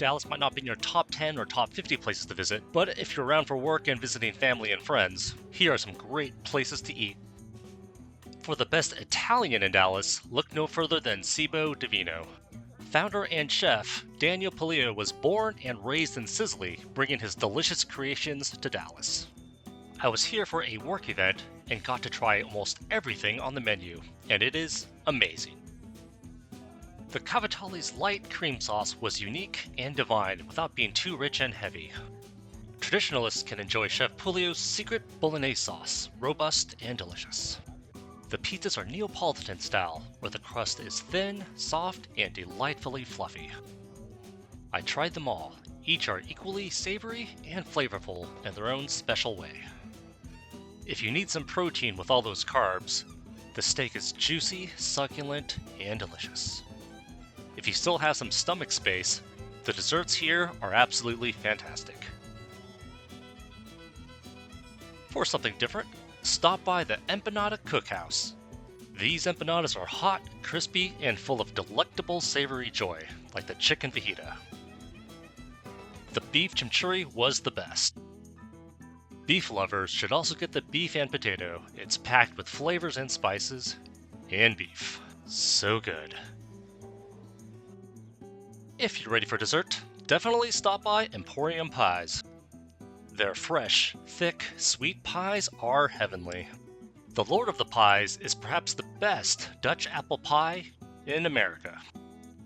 Dallas might not be in your top 10 or top 50 places to visit, but if you're around for work and visiting family and friends, here are some great places to eat. For the best Italian in Dallas, look no further than CiboDivino. Founder and chef Daniel Palio was born and raised in Sicily, bringing his delicious creations to Dallas. I was here for a work event and got to try almost everything on the menu, and it is amazing. The Cavatelli's light cream sauce was unique and divine without being too rich and heavy. Traditionalists can enjoy Chef Pulio's secret bolognese sauce, robust and delicious. The pizzas are Neapolitan style, where the crust is thin, soft, and delightfully fluffy. I tried them all. Each are equally savory and flavorful in their own special way. If you need some protein with all those carbs, the steak is juicy, succulent, and delicious. If you still have some stomach space, the desserts here are absolutely fantastic. For something different, stop by the Empanada Cookhouse. These empanadas are hot, crispy, and full of delectable savory joy, like the chicken fajita. The beef chimichurri was the best. Beef lovers should also get the beef and potato. It's packed with flavors and spices, and beef. So good. If you're ready for dessert, definitely stop by Emporium Pies. Their fresh, thick, sweet pies are heavenly. The Lord of the Pies is perhaps the best Dutch apple pie in America.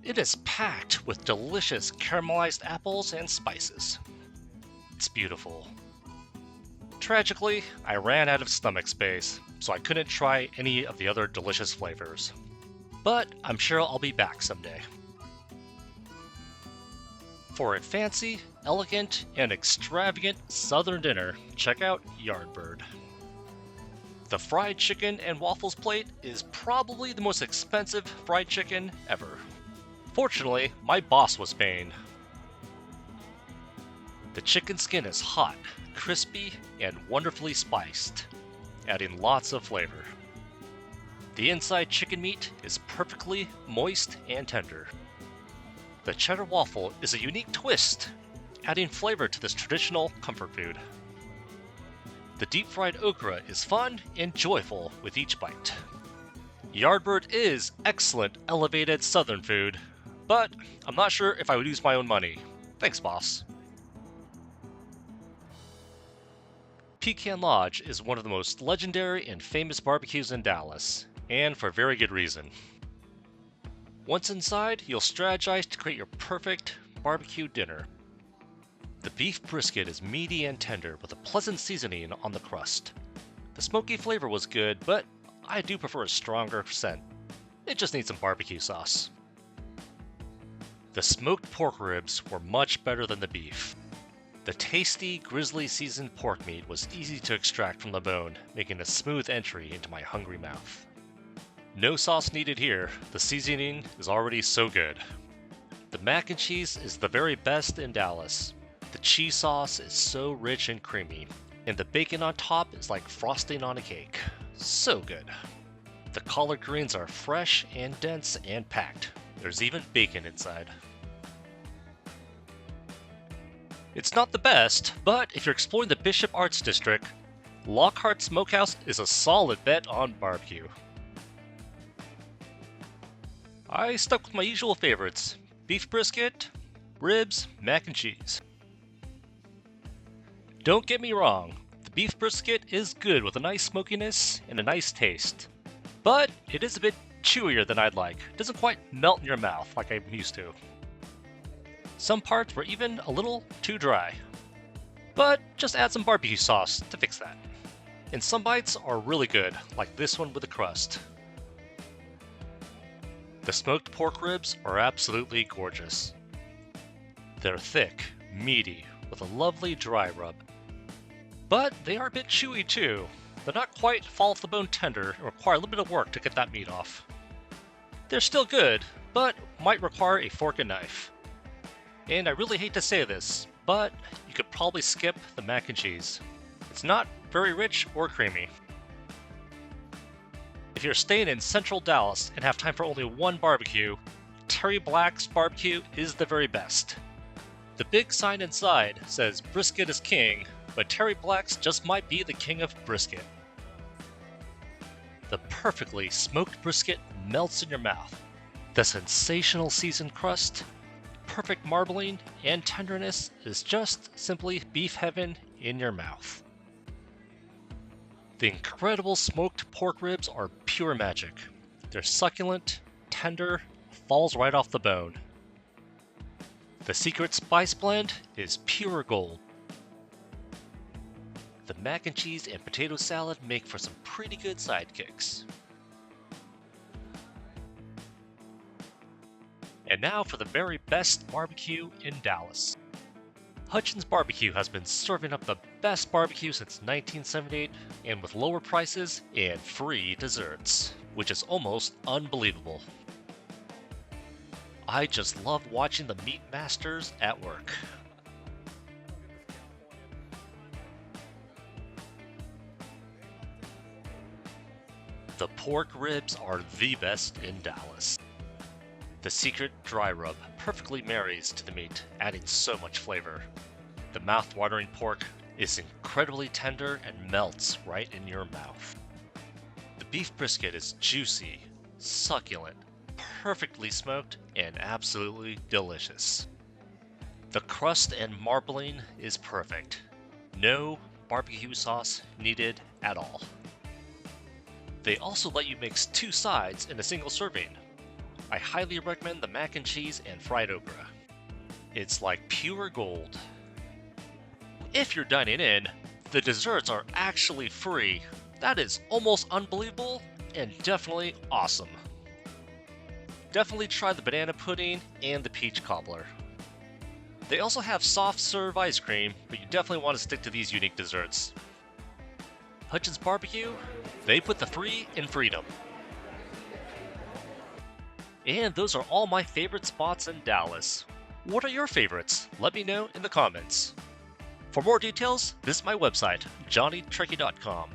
It is packed with delicious caramelized apples and spices. It's beautiful. Tragically, I ran out of stomach space, so I couldn't try any of the other delicious flavors. But I'm sure I'll be back someday. For a fancy, elegant, and extravagant Southern dinner, check out Yardbird. The fried chicken and waffles plate is probably the most expensive fried chicken ever. Fortunately, my boss was paying. The chicken skin is hot, crispy, and wonderfully spiced, adding lots of flavor. The inside chicken meat is perfectly moist and tender. The cheddar waffle is a unique twist, adding flavor to this traditional comfort food. The deep-fried okra is fun and joyful with each bite. Yardbird is excellent elevated Southern food, but I'm not sure if I would use my own money. Thanks, boss. Pecan Lodge is one of the most legendary and famous barbecues in Dallas, and for very good reason. Once inside, you'll strategize to create your perfect barbecue dinner. The beef brisket is meaty and tender with a pleasant seasoning on the crust. The smoky flavor was good, but I do prefer a stronger scent. It just needs some barbecue sauce. The smoked pork ribs were much better than the beef. The tasty, grizzly seasoned pork meat was easy to extract from the bone, making a smooth entry into my hungry mouth. No sauce needed here, the seasoning is already so good. The mac and cheese is the very best in Dallas. The cheese sauce is so rich and creamy, and the bacon on top is like frosting on a cake. So good. The collard greens are fresh and dense and packed. There's even bacon inside. It's not the best, but if you're exploring the Bishop Arts District, Lockhart Smokehouse is a solid bet on barbecue. I stuck with my usual favorites: beef brisket, ribs, mac and cheese. Don't get me wrong, the beef brisket is good with a nice smokiness and a nice taste, but it is a bit chewier than I'd like. It doesn't quite melt in your mouth like I'm used to. Some parts were even a little too dry, but just add some barbecue sauce to fix that. And some bites are really good, like this one with the crust. The smoked pork ribs are absolutely gorgeous. They're thick, meaty, with a lovely dry rub. But they are a bit chewy too. They're not quite fall off the bone tender and require a little bit of work to get that meat off. They're still good, but might require a fork and knife. And I really hate to say this, but you could probably skip the mac and cheese. It's not very rich or creamy. If you're staying in central Dallas and have time for only one barbecue, Terry Black's barbecue is the very best. The big sign inside says brisket is king, but Terry Black's just might be the king of brisket. The perfectly smoked brisket melts in your mouth. The sensational seasoned crust, perfect marbling, and tenderness is just simply beef heaven in your mouth. The incredible smoked pork ribs are pure magic. They're succulent, tender, falls right off the bone. The secret spice blend is pure gold. The mac and cheese and potato salad make for some pretty good sidekicks. And now for the very best barbecue in Dallas. Hutchins Barbecue has been serving up the best barbecue since 1978, and with lower prices and free desserts, which is almost unbelievable. I just love watching the meat masters at work. The pork ribs are the best in Dallas. The secret dry rub perfectly marries to the meat, adding so much flavor. The mouth-watering pork is incredibly tender and melts right in your mouth. The beef brisket is juicy, succulent, perfectly smoked, and absolutely delicious. The crust and marbling is perfect. No barbecue sauce needed at all. They also let you mix 2 sides in a single serving. I highly recommend the mac and cheese and fried okra. It's like pure gold. If you're dining in, the desserts are actually free. That is almost unbelievable and definitely awesome. Definitely try the banana pudding and the peach cobbler. They also have soft serve ice cream, but you definitely want to stick to these unique desserts. Hutchins Barbecue, they put the free in freedom. And those are all my favorite spots in Dallas. What are your favorites? Let me know in the comments. For more details, visit my website, johnnyturkey.com.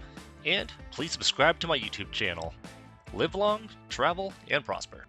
And please subscribe to my YouTube channel. Live long, travel, and prosper.